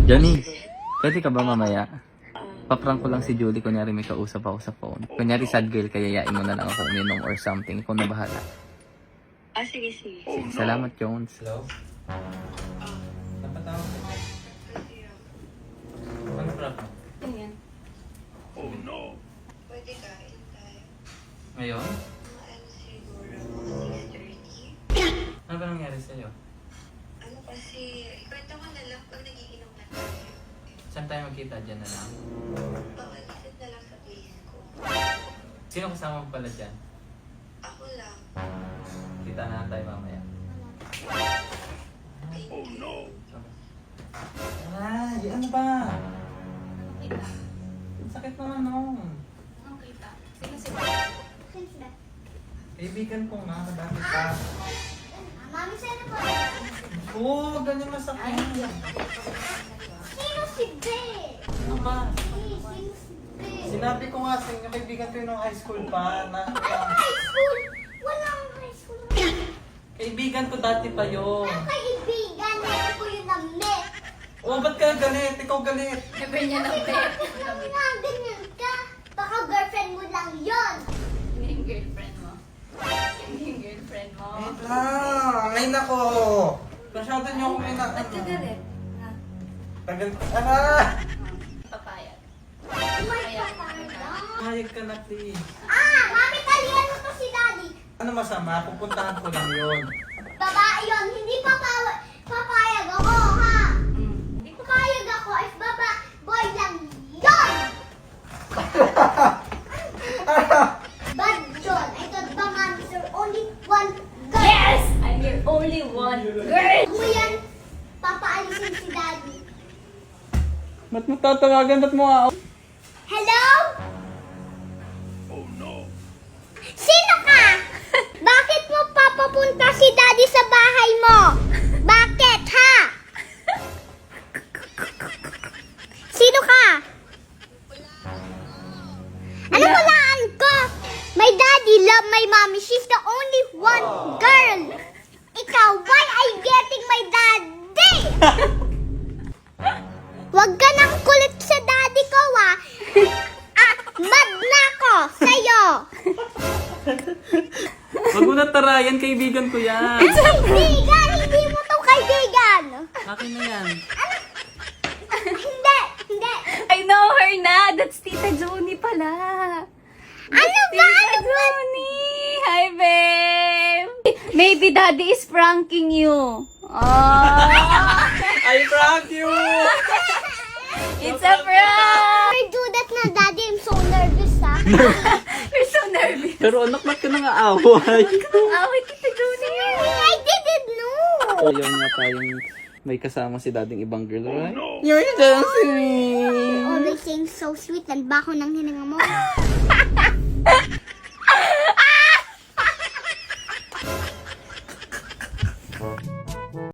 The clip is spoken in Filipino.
Johnny, pwede ka ba mamaya? Paprank ko lang si Julie, kunyari may kausap ako sa phone. Kunyari sad girl, kaya yayain mo na lang ako uminom or something. Ikaw na bahala. Sige, sige. Sige, salamat, Jones. Hello? Napatawag ko. Ano prank mo? Ganyan. Pwede kain tayo. Ngayon? Ano siguro, mga 6:30. Ano ba nangyari sa'yo? Ano kasi, ikwento ko na lang pag nagiinom na tayo. Saan tayo magkita? Dyan na lang. Pakalisit na lang sa place ko. Sino kasama mo pala dyan? Ako lang. Kita na tayo mamaya. Oh no! Ay, ano ba? Anong kita? Ang sakit naman nun. Anong kita? Sino si Kaibigan ko nga, dati pa. Mami, saan po? Oo, ganyan masakit. Sino si Be? Ano ba? Sino si Be? Sinabi ko nga sa inyo, kaibigan ko yun nung high school pa. High school? Walang high school. Kaibigan ko dati pa yun. Ang kaibigan, meron ko yun na met. Oh, ba't ka galit? Ikaw galit. Never niya ng bet. Ano nga, ganyan ka? Baka girlfriend mo lang yun. Hindi yung girlfriend mo. Hindi yung girlfriend mo. Wait lang. Ay, nako. Masyado niyo akong Ba't ka galit? Ha? Tagal. Papayag. May kapalaw. Hayag ka na, please. Mami, talihan mo to si Daddy. Ano masama? Pupuntahan ko lang yun. Babae yun, hindi papayag ako, ha? Hindi ko Papayag ako if boy lang yun! Bad yun. I thought ba, Mami, sir, only one girl. Yes! I'm your only one girl! Mo yan, papaalisin si Daddy. Ba't mo tatawagan? Ba't mo Hello? Sino ka? Bakit mo papapunta si Daddy sa bahay mo? Bakit, ha? Sino ka? Ano walaan ko? My daddy love my mommy. She's the only one girl. Ikaw, why are you getting my daddy? Wag ka nang kulit sa daddy ko, ah. Mad na ako sa'yo. Wag mo na tarayan, kaibigan ko yan. Kaibigan, hindi mo to kaibigan. Akin na yan. Hindi, hindi. I know her na! That's Tita Joni pala! Ano ba? Tita Joni! Hi, babe! Maybe daddy is pranking you. Oh, I prank you! it's a prank! I do that na, daddy. I'm so nervous, ha? We're so nervous. Pero anak, ba't ka nang aaway? Away, Tita Joni. I didn't know. Ayaw nga tayong may kasama si dating ibang girl, right? You're just me! Always saying so sweet. Ang baho ng hininga mo.